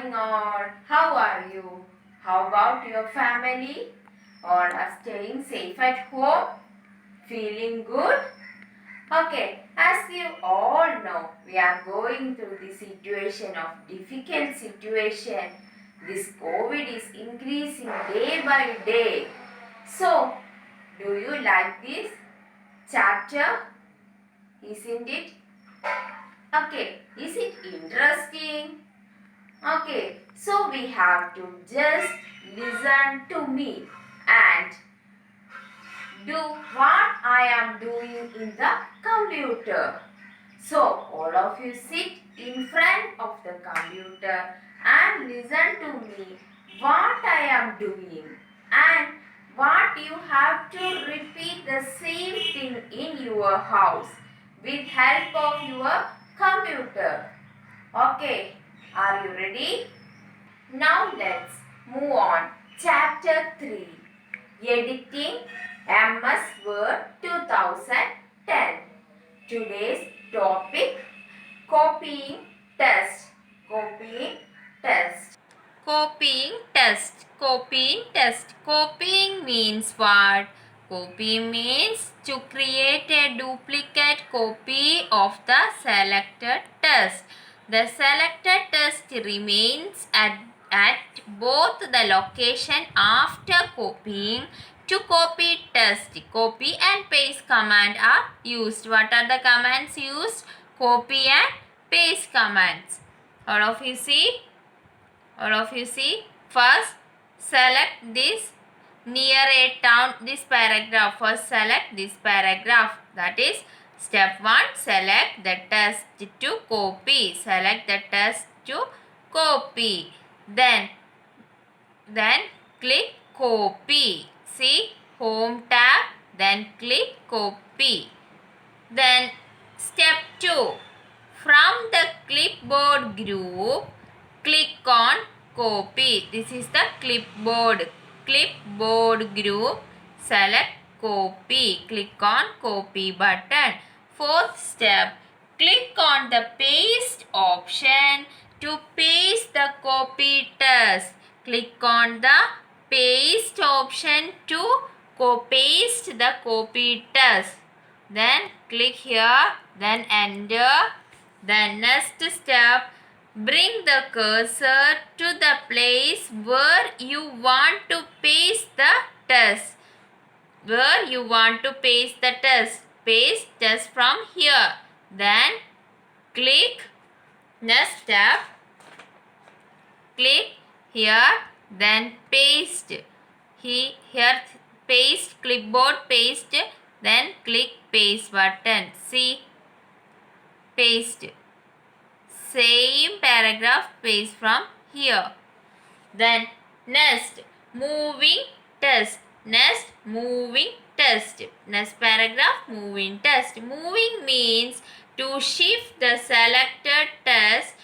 going on? How are you? How about your family? All are staying safe at home? Feeling good? Okay, as you all know, we are going through the situation of difficult situation. This COVID is increasing day by day. So, do you like this chapter? Isn't it? Okay, is it interesting? Okay, so we have to just listen to me and do what I am doing in the computer. So, all of you sit in front of the computer and listen to me what I am doing and what you have to repeat the same thing in your house with help of your computer. Okay, are you ready? Now let's move on. Chapter 3, Editing MS Word 2010. Today's topic, Copying Test. Copying Test. Copying test. Copying test. Copying means what? Copying means to create a duplicate copy of the selected test. The selected test remains at both the location after copying. To copy test, copy and paste command are used. What are the commands used? Copy and paste commands. All of you see? First select this near a town, this paragraph. First select this paragraph, that is step 1. Select the test to copy. Select the test to copy. Then click copy. See home tab, then click copy. Then step 2. From the clipboard group, click on copy. This is the clipboard group. Select copy. Click on copy button. Fourth step, click on the paste option to paste the copy test. Click on the paste option to paste the copy test. Then click here, then enter. Then next step, bring the cursor to the place where you want to paste the test. Paste test from here. Then click next step. Click here, then paste. Here paste, clipboard paste. Then click paste button. See, paste. Same paragraph paste from here. Then next moving test. Next paragraph moving test. Moving means to shift the selected test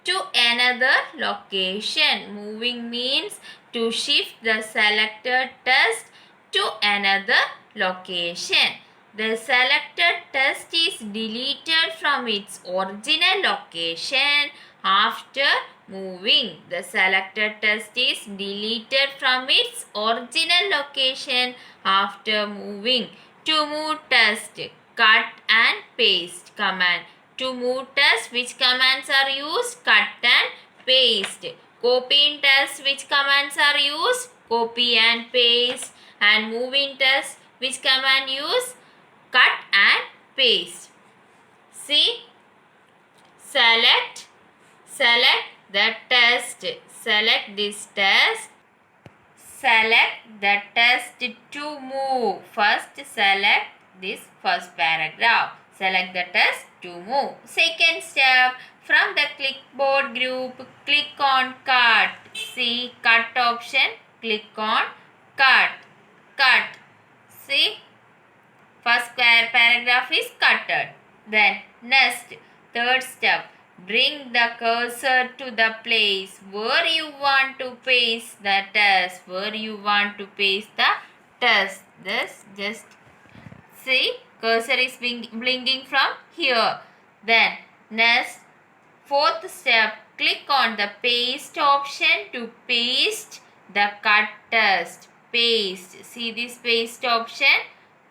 to another location. Moving means to shift the selected test to another location. The selected test is deleted from its original location after moving. The selected test is deleted from its original location after moving. To move test, cut and paste command. To move test, which commands are used? Cut and paste. Copying test, which commands are used? Copy and paste. And moving test, which command used? Cut and paste. See, select the test. Select this test. Select the test to move. First select this first paragraph. Select the test to move. Second step, from the clipboard group, click on cut. See cut option. Click on cut. See, first paragraph is cutted. Then next, third step, bring the cursor to the place where you want to paste the test. This just see, cursor is blinking from here. Then next, fourth step, click on the paste option to paste the cut text. Paste. See this paste option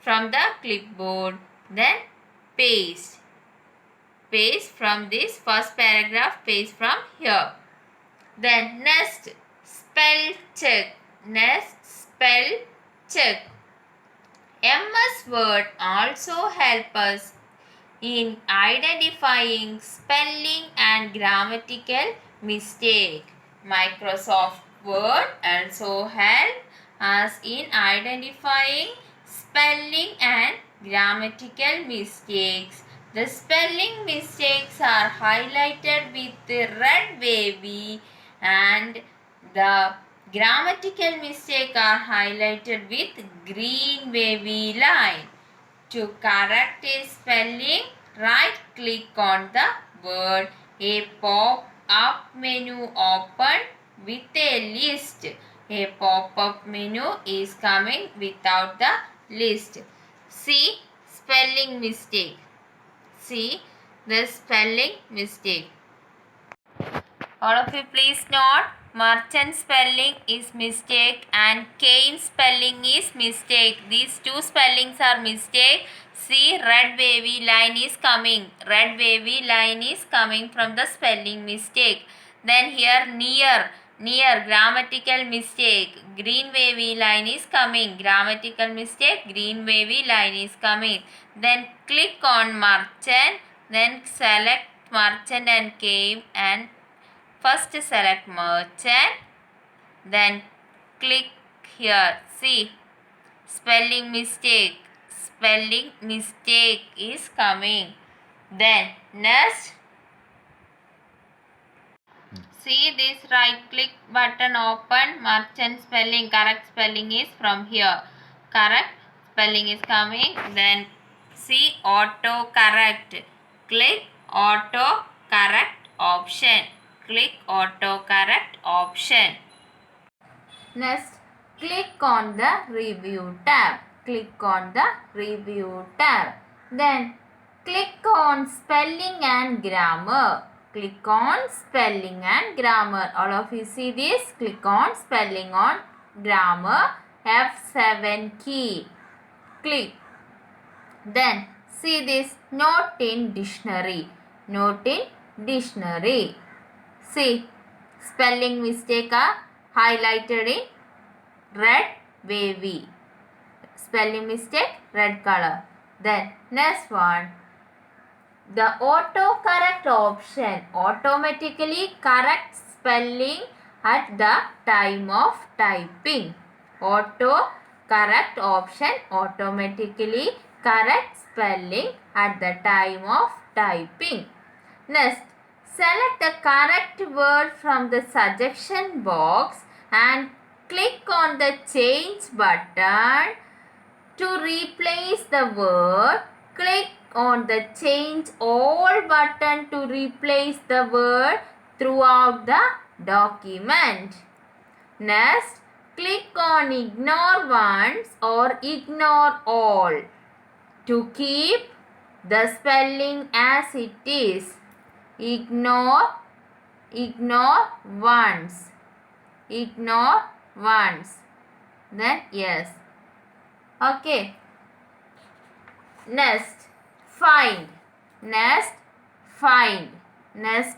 from the clipboard. Then paste. Paste from this first paragraph. Paste from here. Then next, spell check. Next, spell check. MS Word also help us in identifying spelling and grammatical mistake. Microsoft Word also help us in identifying spelling and grammatical mistakes. The spelling mistakes are highlighted with the red wavy and the grammatical mistakes are highlighted with green wavy line. To correct a spelling, right click on the word. A pop-up menu open with a list. A pop-up menu is coming without the list. See spelling mistake. See the spelling mistake. All of you please note, merchant spelling is mistake and cane spelling is mistake. These two spellings are mistake. See, red wavy line is coming. Red wavy line is coming from the spelling mistake. Then here near grammatical mistake. Green wavy line is coming. Grammatical mistake, green wavy line is coming. Then click on merchant. Then select merchant and cane and first select merchant, then click here. See, spelling mistake is coming. Then next, see this right click button open, merchant spelling, correct spelling is from here. Correct spelling is coming. Then see auto correct. Click auto correct option. Click auto correct option. Next, click on the review tab. Click on the review tab. Then click on spelling and grammar. Click on spelling and grammar. All of you see this? Click on spelling on grammar. F7 key. Click. Then see this note in dictionary. Note in dictionary. See, spelling mistake are highlighted in red wavy. Spelling mistake, red color. Then next one, the autocorrect option automatically corrects spelling at the time of typing. Autocorrect option automatically corrects spelling at the time of typing. Next, select the correct word from the suggestion box and click on the change button. To replace the word, click on the change all button to replace the word throughout the document. Next, click on ignore once or ignore all to keep the spelling as it is. Ignore once. Ignore once. Then yes. Okay. Next, find. Next, find. Next,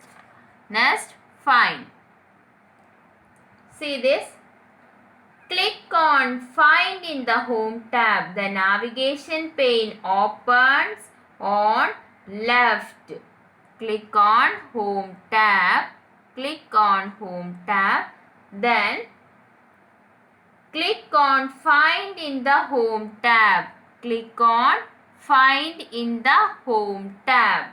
find. See this? Click on find in the home tab. The navigation pane opens on left. Click on home tab. Click on home tab. Then click on find in the home tab. Click on find in the home tab.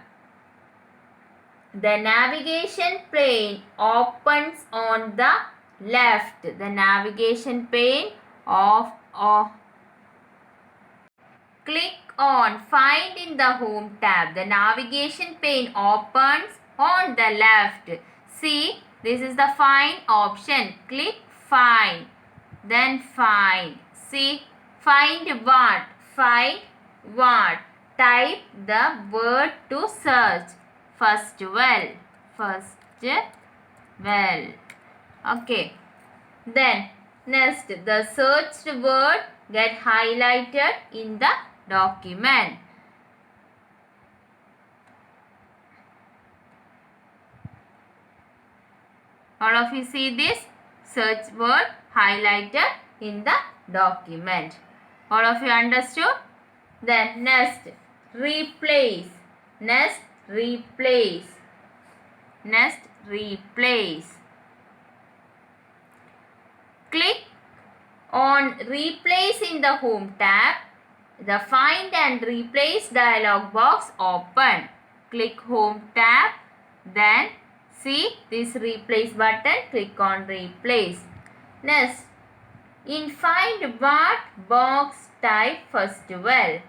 The navigation pane opens on the left. The navigation pane of click on find in the home tab. The navigation pane opens on the left. See, this is the find option. Click find. Then find. See, find what? Find what? Type the word to search. First well. First well. Okay. Then next, the searched word get highlighted in the document. All of you see this search word highlighted in the document. All of you understood? Then next, replace. Next, replace. Next, replace. Click on replace in the home tab. The find and replace dialog box open. Click home tab. Then see this replace button. Click on replace. Next, in find what box type first well.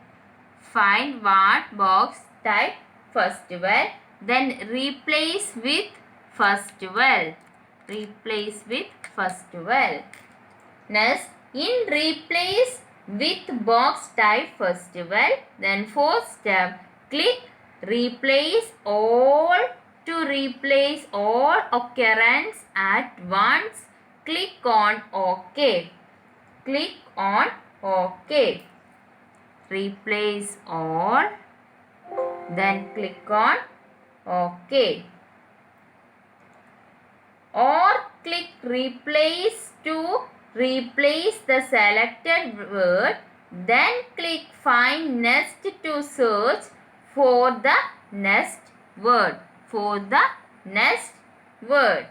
Find what box type first well. Then replace with first well. Replace with first well. Next, in replace with box type first well. Then fourth step, click replace all to replace all occurrence at once. Click on OK. Click on OK. Replace all. Then click on OK. Or click replace to replace the selected word. Then click find next to search for the next word. For the next word.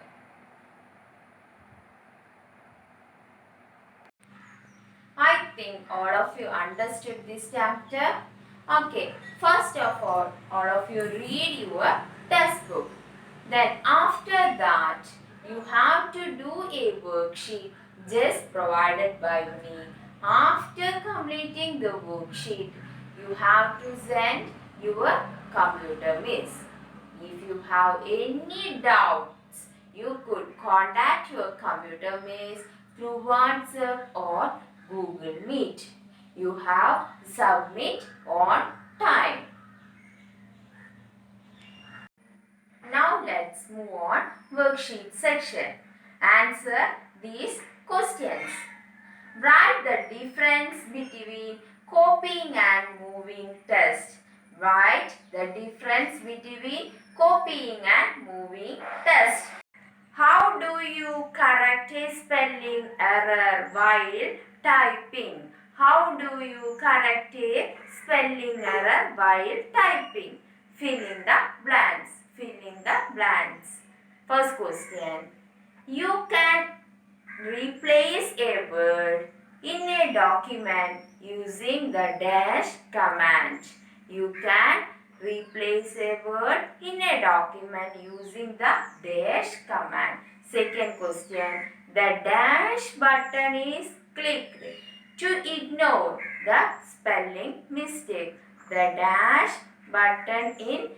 I think all of you understood this chapter. Okay, first of all of you read your test book. Then after that, you have to do a worksheet just provided by me. After completing the worksheet, you have to send your computer miss. If you have any doubts, you could contact your computer miss through WhatsApp or Google Meet. You have submit on time. Now let's move on worksheet section. Answer these questions. Write the difference between copying and moving test. Write the difference between copying and moving test. How do you correct a spelling error while typing? How do you correct a spelling error while typing? Fill in the blanks. Fill in the blanks. First question. You can replace a word in a document using the dash command. You can replace a word in a document using the dash command. Second question. The dash button is clicked to ignore the spelling mistake. The dash button is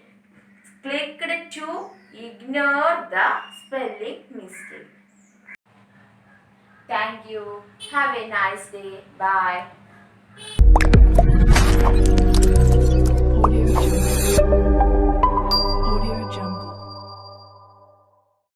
clicked to ignore the spelling mistake. Thank you. Have a nice day. Bye. Audio Jungle.